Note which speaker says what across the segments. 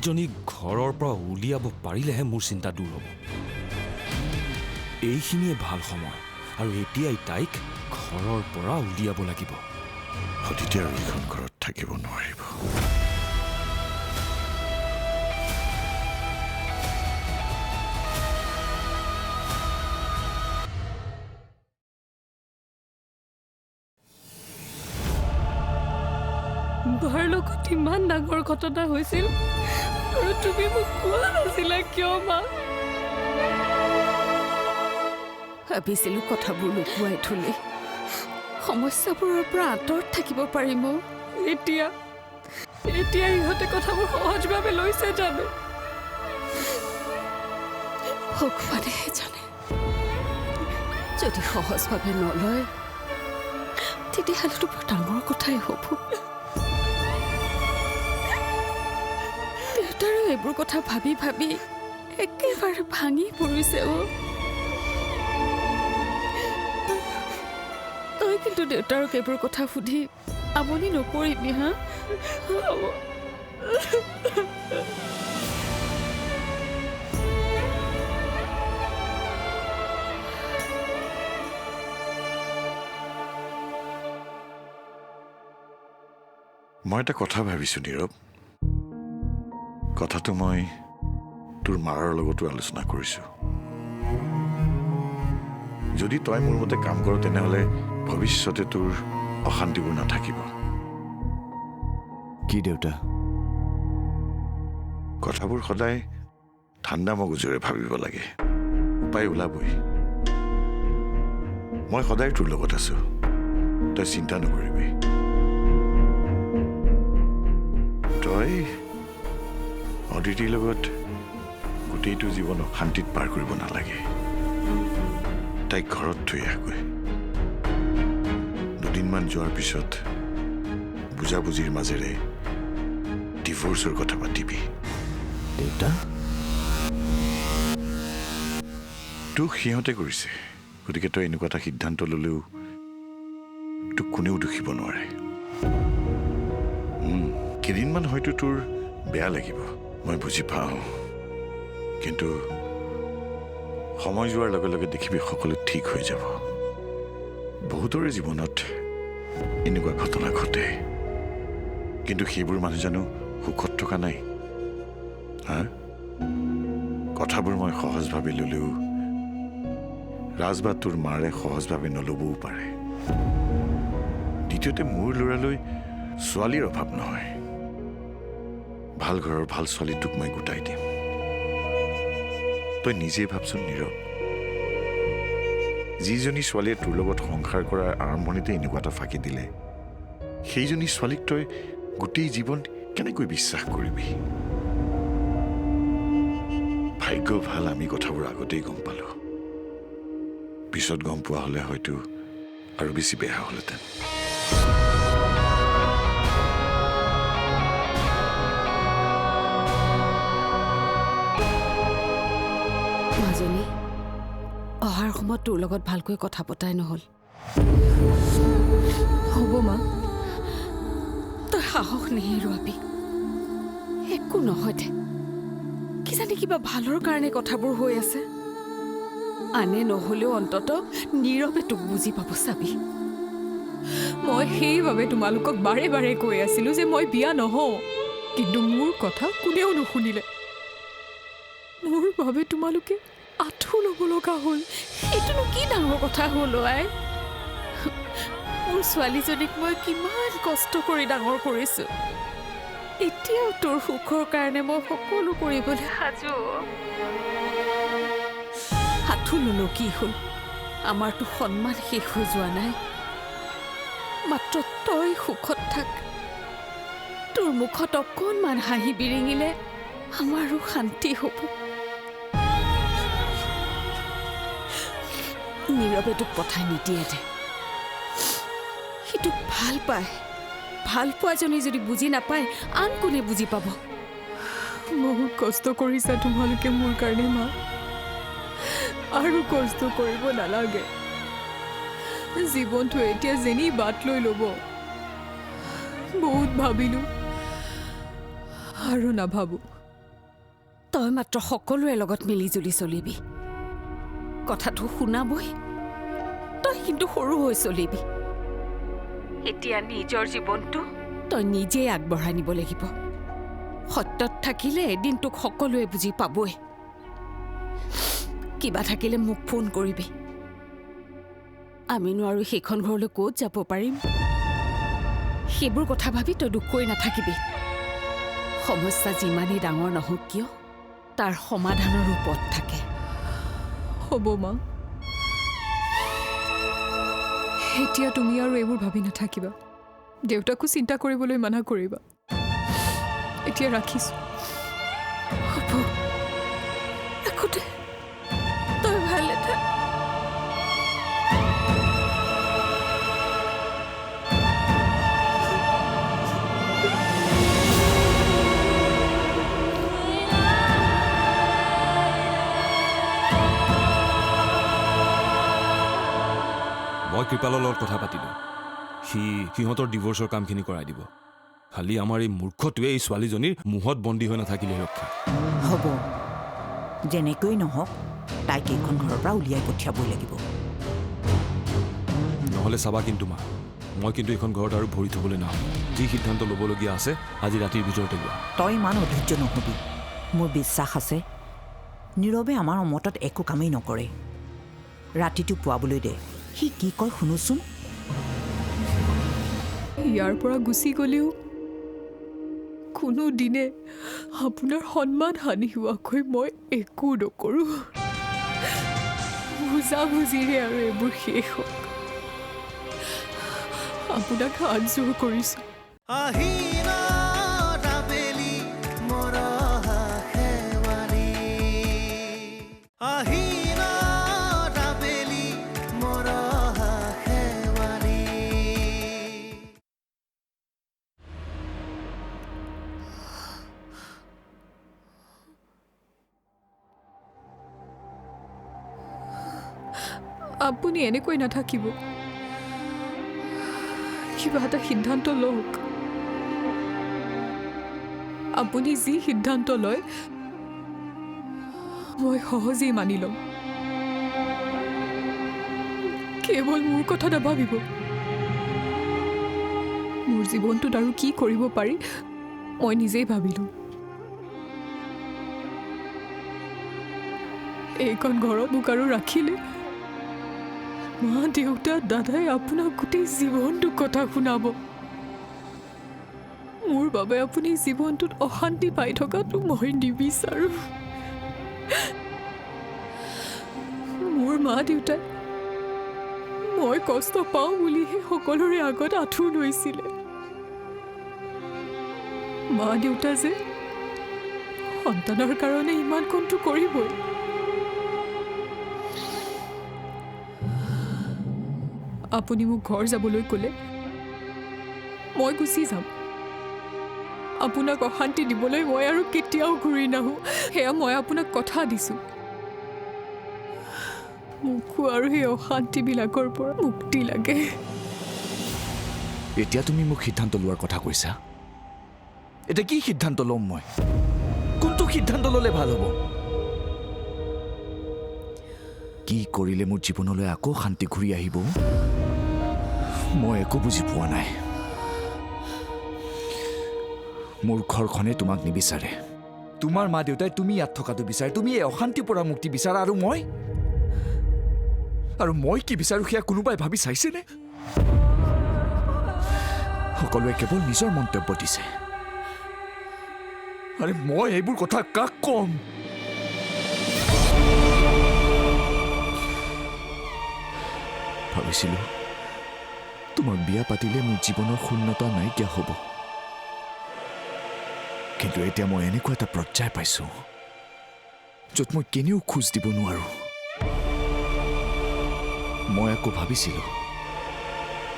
Speaker 1: ছোৱালীজনীক ঘৰৰ পৰা উলিয়াব পাৰিলেহে মোৰ চিন্তা দূৰ হ'ব। এইখিনিয়ে ভাল সময় আৰু এতিয়াই তাইক ঘৰৰ পৰা উলিয়াব লাগিব।
Speaker 2: অদিতি আৰু এইখন ঘৰত থাকিব নোৱাৰিব।
Speaker 3: বাৰ লগত ইমান ডাঙৰ ঘটনা হৈছিল আৰু তুমি মোক কোৱা নাছিলা কিয় মা? ভাবিছিলো কথাবোৰ লুকুৱাই থলে সমস্যাবোৰৰ পৰা আঁতৰত থাকিব পাৰিম। এতিয়া ইহঁতে কথাবোৰ সহজভাৱে লৈছে জানো? ভগৱানেহে জানে। যদি সহজভাৱে নলয় তেতিয়াহ'লেতো বৰ ডাঙৰ কথাই হ'ব। দেউতাৰো এইবোৰ কথা ভাবি ভাবি একেবাৰে ভাঙি পৰিছে। তই কিন্তু দেউতাৰক এইবোৰ কথা সুধি আমনি নকৰিবি হা?
Speaker 2: মই এটা কথা ভাবিছোঁ নীৰৱ। কথাটো মই তোৰ মাৰৰ লগতো আলোচনা কৰিছোঁ। যদি তই মোৰ মতে কাম কৰ তেনেহ'লে ভৱিষ্যতে তোৰ অশান্তিবোৰ নাথাকিব।
Speaker 4: কি দেউতা?
Speaker 2: কথাবোৰ সদায় ঠাণ্ডা মগজুৰে ভাবিব লাগে, উপায় ওলাবই। মই সদায় তোৰ লগত আছো, তই চিন্তা নকৰিবি। তই অদিতিৰ লগত গোটেইটো জীৱন অশান্তিত পাৰ কৰিব নালাগে। তাইক ঘৰত থৈ আহগৈ। দুদিনমান যোৱাৰ পিছত বুজাবুজিৰ মাজেৰে ডিভোৰ্চৰ কথা পাতিবি।
Speaker 4: দেউতা?
Speaker 2: তোক সিহঁতে কৰিছে, গতিকে তই এনেকুৱা এটা সিদ্ধান্ত ল'লেও তোক কোনেও দুখিব নোৱাৰে। কেইদিনমান হয়তো তোৰ বেয়া লাগিব, মই বুজি পাওঁ। কিন্তু সময় যোৱাৰ লগে লগে দেখিবি সকলো ঠিক হৈ যাব। বহুতৰে জীৱনত এনেকুৱা ঘটনা ঘটে, কিন্তু সেইবোৰ মানুহ জানো সুখত থকা নাই? হা? কথাবোৰ মই সহজভাৱে ল'লেও ৰাজ বা তোৰ মাৰে সহজভাৱে নল'বও পাৰে। দ্বিতীয়তে মোৰ ল'ৰালৈ ছোৱালীৰ অভাৱ নহয়। ভাল ঘৰৰ ভাল ছোৱালী তোক মই গোটাই দিম। তই নিজেই ভাবচোন নীৰৱ, যিজনী ছোৱালীয়ে তোৰ লগত সংসাৰ কৰাৰ আৰম্ভণিতে এনেকুৱা এটা ফাঁকি দিলে, সেইজনী ছোৱালীক তই গোটেই জীৱন কেনেকৈ বিশ্বাস কৰিবি? ভাগ্য ভাল আমি কথাবোৰ আগতেই গম পালো। পিছত গম পোৱা হ'লে হয়তো আৰু বেছি বেয়া হ'লহেঁতেন।
Speaker 3: মাজনী, অহাৰ সময়ত তোৰ লগত ভালকৈ কথা পতাই নহ'ল। হ'ব মা, তই সাহস নেহেৰুৱাবি। একো নহয় দে, কিজানি কিবা ভালৰ কাৰণে কথাবোৰ হৈ আছে। আনে নহ'লেও অন্ততঃ নীৰৱে তোক বুজি পাব চাবি।
Speaker 5: মই সেইবাবে তোমালোকক বাৰে বাৰে কৈ আছিলো যে মই বিয়া নহওঁ, কিন্তু মোৰ কথা কোনেও নুশুনিলে। মোৰ বাবে তোমালোকে আঁঠু ল'ব লগা হ'ল।
Speaker 3: এইটোনো কি ডাঙৰ কথা হ'ল আই? মোৰ ছোৱালীজনীক মই কিমান কষ্ট কৰি ডাঙৰ কৰিছো। এতিয়াও তোৰ সুখৰ কাৰণে মই সকলো কৰিবলৈ সাজু। আঁঠু ল'লো কি হ'ল? আমাৰতো সন্মান শেষ হৈ যোৱা নাই। মাত্ৰ তই সুখত থাক। তোৰ মুখত অকণমান হাঁহি বিৰিঙিলে আমাৰো শান্তি হ'ব। নীৰৱে তোক পঠাই নিদিয়ে দে। সি তোক ভাল পায়। ভাল পোৱাজনী যদি বুজি নাপায় আন কোনে বুজি পাব?
Speaker 5: বহুত কষ্ট কৰিছা তোমালোকে মোৰ কাৰণে মা, আৰু কষ্ট কৰিব নালাগে। জীৱনটো এতিয়া যেনি বাট লৈ ল'ব। বহুত ভাবিলো আৰু নাভাবো।
Speaker 3: তই মাত্ৰ সকলোৰে লগত মিলিজুলি চলিবি কথাটো শুনাবই তই কিন্তু সৰু হৈ চলিবি এতিয়া নিজৰ জীৱনটো তই নিজেই আগবঢ়াই নিব লাগিব সত্যত থাকিলে এদিন তোক সকলোৱে বুজি পাবই কিবা থাকিলে মোক ফোন কৰিবি আমিনো আৰু সেইখন ঘৰলৈ ক'ত যাব পাৰিম সেইবোৰ কথা ভাবি তই দুখ কৰি নাথাকিবি সমস্যা যিমানেই ডাঙৰ নহওক কিয় তাৰ সমাধানৰো পথ থাকে
Speaker 5: হ'ব মা এতিয়া তুমি আৰু এইবোৰ ভাবি নাথাকিবা দেউতাকো চিন্তা কৰিবলৈ মানা কৰিবা এতিয়া ৰাখিছোঁ
Speaker 3: হ'ব ৰাখোতে তই ভালে থাক
Speaker 1: মই কৃপালৰ লগত কথা পাতিলোঁ সিহঁতৰ ডিভোৰ্চৰ কামখিনি কৰাই দিব খালি আমাৰ এই মূৰ্খটোৱে এই ছোৱালীজনীৰ মুহত বন্দী হৈ নাথাকিলে ৰক্ষা
Speaker 4: হ'ব যেনেকৈ নহওক তাইক এইখন ঘৰৰ পৰা উলিয়াই পঠিয়াবই লাগিব
Speaker 1: নহ'লে চাবা কিন্তু মা মই কিন্তু এইখন ঘৰত আৰু ভৰি থ'বলৈ নাহোঁ যি সিদ্ধান্ত ল'বলগীয়া আছে আজি ৰাতিৰ ভিতৰতে লোৱা
Speaker 4: তই ইমান অধৈৰ্য নহবি মোৰ বিশ্বাস আছে নীৰৱে আমাৰ অমতত একো কামেই নকৰে ৰাতিটো পুৱাবলৈ দে সি কি কয় শুনোচোন
Speaker 5: ইয়াৰ পৰা গুচি গ'লেও কোনো দিনে আপোনাৰ সন্মান হানি হোৱাকৈ মই একো নকৰোঁ বুজাবুজিৰে আৰু এইবোৰ শেষ হওক আপোনাক হাত জোৰ কৰিছোঁ আপুনি এনেকৈ নাথাকিব কিবা এটা সিদ্ধান্ত লওক আপুনি যি সিদ্ধান্ত লয় মই সহজেই মানি ল'ম কেৱল মোৰ কথা নাভাবিব মোৰ জীৱনটোত আৰু কি কৰিব পাৰি মই নিজেই ভাবিলোঁ এইখন ঘৰত মোক আৰু ৰাখিলে মা দেউতা দাদাই আপোনাক গোটেই জীৱনটোৰ কথা শুনাব মোৰ বাবে আপুনি জীৱনটোত অশান্তি পাই থকাটো মই নিবিচাৰোঁ মোৰ মা দেউতাই মই কষ্ট পাওঁ বুলিহে সকলোৰে আগত আঁঠু লৈছিলে মা দেউতা যে সন্তানৰ কাৰণে ইমান কণটো কৰিবই আপুনি মোক ঘৰ যাবলৈ ক'লে মই গুচি যাম আপোনাক অশান্তি দিবলৈ মই আৰু কেতিয়াও ঘূৰি নাহোঁ সেয়া মই আপোনাক কথা দিছোঁ মোকো আৰু সেই অশান্তিবিলাকৰ পৰা মুক্তি লাগে
Speaker 6: এতিয়া তুমি মোক সিদ্ধান্ত লোৱাৰ কথা কৈছা এতিয়া কি সিদ্ধান্ত ল'ম মই কোনটো সিদ্ধান্ত ল'লে ভাল হ'ব কি কৰিলে মোৰ জীৱনলৈ আকৌ শান্তি ঘূৰি আহিব মই একো বুজি পোৱা নাই মোৰ ঘৰখনে তোমাক নিবিচাৰে তোমাৰ মা দেউতাই তুমি ইয়াত থকাটো বিচাৰে তুমি এই অশান্তিৰ পৰা মুক্তি বিচাৰা আৰু মই কি বিচাৰোঁ সেয়া কোনোবাই ভাবি চাইছেনে সকলোৱে কেৱল নিজৰ মন্তব্য দিছে আৰে মই এইবোৰ কথা কাক কম ভাবিছিলোঁ তোমাক বিয়া পাতিলে মোৰ জীৱনৰ শূন্যতা নাইকিয়া হ'ব কিন্তু এতিয়া মই এনেকুৱা এটা পৰ্যায় পাইছোঁ য'ত মই কেনেও খোজ দিব নোৱাৰোঁ মই আকৌ ভাবিছিলোঁ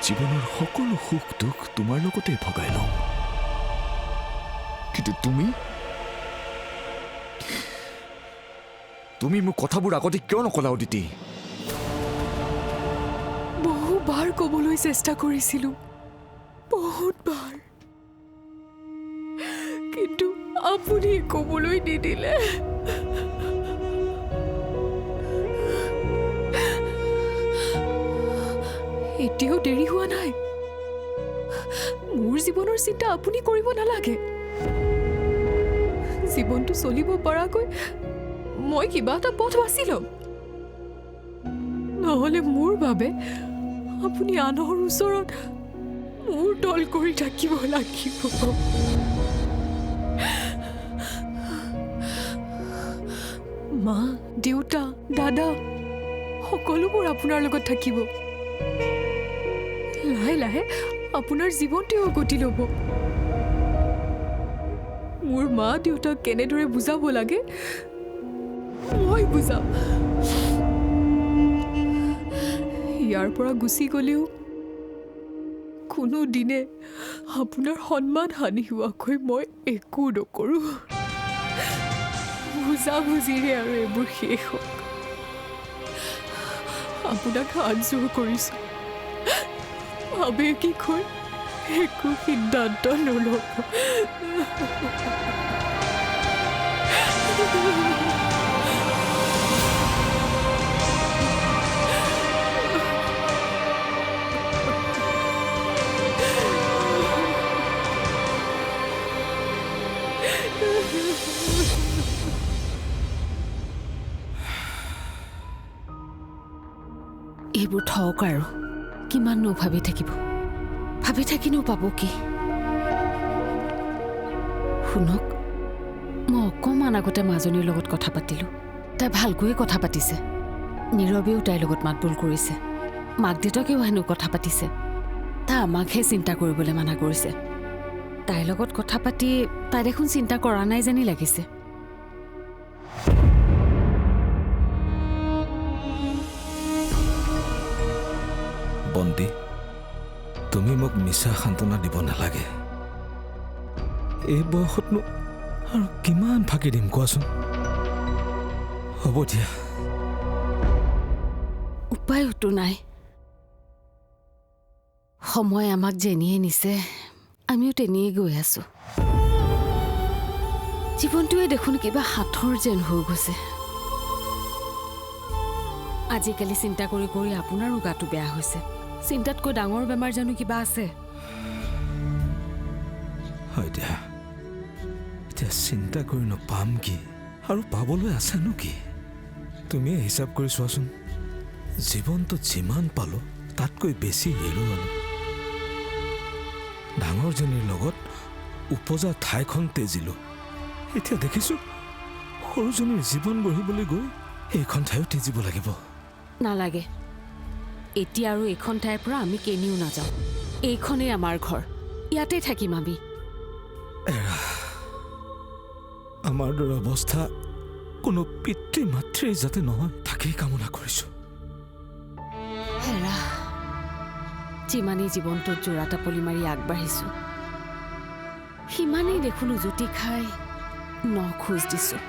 Speaker 6: জীৱনৰ সকলো সুখ দুখ তোমাৰ লগতে ভগাই লওঁ কিন্তু তুমি মোক কথাবোৰ আগতে কিয় নকলা অদিতি
Speaker 5: বহুবাৰ ক'বলৈ চেষ্টা কৰিছিলোঁ বহুতবাৰ কিন্তু আপুনি ক'বলৈ নিদিলে। এতিয়াও দেৰি হোৱা নাই। মোৰ জীৱনৰ চিন্তা আপুনি কৰিব নালাগে। জীৱনটো চলিব পৰাকৈ মই কিবা এটা পথ বাছি ল'ম। নহ'লে মোৰ বাবে আপুনি আনৰ ওচৰত মোৰ তল কৰি থাকিব লাগিব। মা, দেউতা, দাদা সকলোবোৰ আপোনাৰ লগত থাকিব। লাহে লাহে আপোনাৰ জীৱনটোও গতি ল'ব। মোৰ মা দেউতাক কেনেদৰে বুজাব লাগে মই বুজাম। ইয়াৰ পৰা গুচি গ'লেও কোনো দিনে আপোনাৰ সন্মান হানি হোৱাকৈ মই একো নকৰোঁ। বুজাবুজিৰে আৰু এইবোৰ শেষ হওক। আপোনাক হাত জোৰ কৰিছোঁ, আৱেগিকৈ একো সিদ্ধান্ত নল'ব।
Speaker 3: এইবোৰ থওক আৰু কিমাননো ভাবি থাকিব। ভাবি থাকিনো পাব কি? শুনক, মই অকণমান আগতে মাজনীৰ লগত কথা পাতিলোঁ। তাই ভালকৈয়ে কথা পাতিছে। নীৰৱেও তাইৰ লগত মাতবোল কৰিছে। মাক দেউতাকেও হেনো কথা পাতিছে। তাই আমাকহে চিন্তা কৰিবলৈ মানা কৰিছে। তাইৰ লগত কথা পাতি তাই দেখোন চিন্তা কৰা নাই যেনি লাগিছে।
Speaker 1: বন্তি, তুমি মোক মিছা সান্তনা দিব নালাগে। এই বয়সতনো আৰু কিমান ফাঁকি দিম কোৱাচোন? হ'ব দিয়া।
Speaker 3: উপায়তো নাই। সময় আমাক যেনিয়ে নিছে, আমিও তেনিয়ে গৈ আছোঁ। জীৱনটোৱে দেখোন কিবা হাতৰ যেন হৈ গৈছে। আজিকালি চিন্তা কৰি কৰি আপোনাৰো গাটো বেয়া হৈছে। চিন্তাতকৈ ডাঙৰ বেমাৰ জানো কিবা আছে?
Speaker 1: হয় দিয়া, এতিয়া চিন্তা কৰি পাম কি আৰু পাবলৈ আছেনো কি? তুমি হিচাপ কৰি চোৱাচোন, জীৱনটোত যিমান পালোঁ তাতকৈ বেছি হেৰুৱালোঁ। ডাঙৰজনীৰ লগত উপজা ঠাইখন তেজিলোঁ। এতিয়া দেখিছোঁ সৰুজনীৰ জীৱন গঢ়িবলৈ গৈ এইখন ঠাইও তেজিব লাগিব।
Speaker 3: নালাগে, এতিয়া আৰু এইখন ঠাইৰ পৰা আমি কেনিও নাযাওঁ। এইখনেই আমাৰ ঘৰ, ইয়াতে থাকিম আমি।
Speaker 1: আমাৰ দৰে অৱস্থা কোনো পিতৃ মাতৃয়ে যাতে নহয় তাকেই কামনা কৰিছোঁ।
Speaker 3: হেৰা, যিমানেই জীৱনটোত জোৰা টাপলি মাৰি আগবাঢ়িছোঁ, সিমানেই দেখোন উজুতি খাই খোজ দিছোঁ।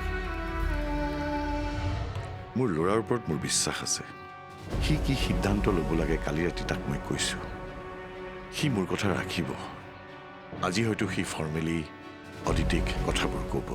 Speaker 2: মোৰ ল'ৰাৰ ওপৰত মোৰ বিশ্বাস আছে। সি কি সিদ্ধান্ত ল'ব লাগে কালি ৰাতি তাক মই কৈছোঁ। সি মোৰ কথা ৰাখিব। আজি হয়তো সি ফৰ্মেলি অদিতিক কথাবোৰ ক'ব।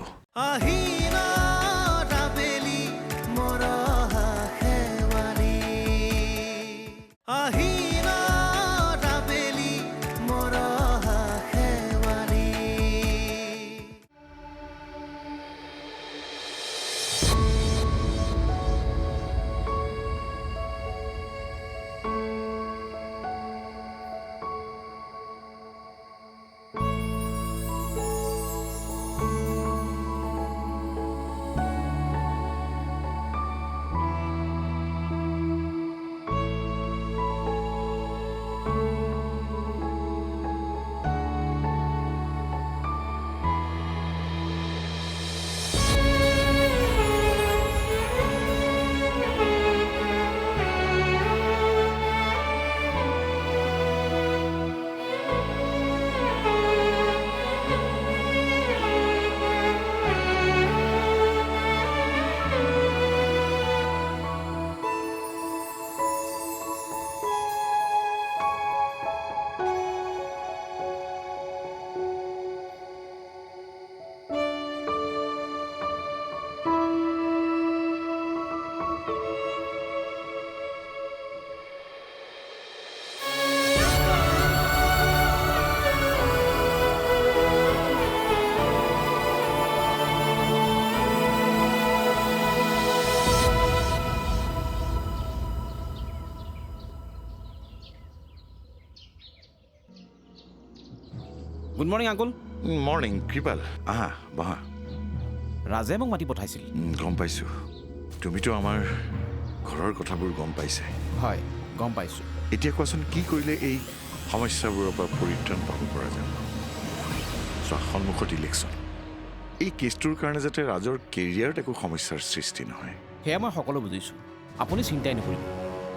Speaker 7: Good morning uncle.
Speaker 2: মৰ্ণিং কৃপাল, আহা বহা।
Speaker 7: ৰাজে মোক মাতি পঠাইছিল।
Speaker 2: গম পাইছোঁ, তুমিতো আমাৰ ঘৰৰ কথাবোৰ গম পাইছাই।
Speaker 7: হয়, গম পাইছোঁ।
Speaker 2: এতিয়া কোৱাচোন, কি কৰিলে এই সমস্যাবোৰৰ পৰা পৰিত্ৰাণ পাব পৰা যাব? চোৱা, সন্মুখত ইলেকশ্যন। এই কেছটোৰ কাৰণে যাতে ৰাজৰ কেৰিয়াৰত একো সমস্যাৰ সৃষ্টি নহয়।
Speaker 7: সেয়া মই সকলো বুজিছোঁ, আপুনি চিন্তাই নকৰিব।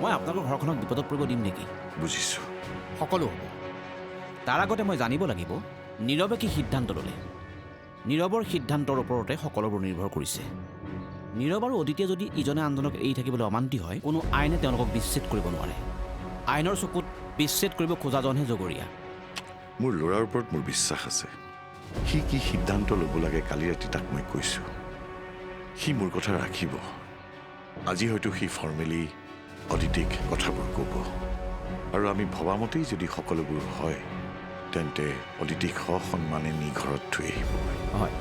Speaker 7: মই আপোনালোকৰ ঘৰখনক বিপদত পৰিব দিম নেকি?
Speaker 2: বুজিছোঁ।
Speaker 7: সকলো হ'ব। তাৰ আগতে মই জানিব লাগিব নীৰৱে কি সিদ্ধান্ত ল'লে। নীৰৱৰ সিদ্ধান্তৰ ওপৰতে সকলোবোৰ নিৰ্ভৰ কৰিছে। নীৰৱ আৰু অদিতিয়ে যদি ইজনে আনজনক এৰি থাকিবলৈ অমান্তি হয়, কোনো আইনে তেওঁলোকক বিচ্ছেদ কৰিব নোৱাৰে। আইনৰ চকুত বিচ্ছেদ কৰিব খোজাজনহে জগৰীয়া।
Speaker 2: মোৰ ল'ৰাৰ ওপৰত মোৰ বিশ্বাস আছে। সি কি সিদ্ধান্ত ল'ব লাগে কালি ৰাতি তাক মই কৈছোঁ। সি মোৰ কথা ৰাখিব। আজি হয়তো সি ফৰ্মেলি অদিতিক কথাবোৰ ক'ব, আৰু আমি ভবামতেই যদি সকলোবোৰ হয়, তেন্তে অদিতিক সসন্মানে নি ঘৰত থৈ আহিব।
Speaker 7: হয়।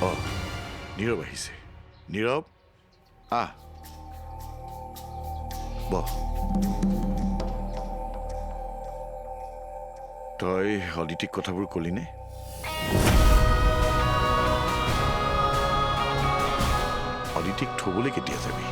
Speaker 2: অঁ, নীৰৱ আহিছে। নীৰৱ, আহ বহ। তই অদিতিক কথাবোৰ ক'লিনে? অদিতিক থ'বলৈ কেতিয়া যাবি?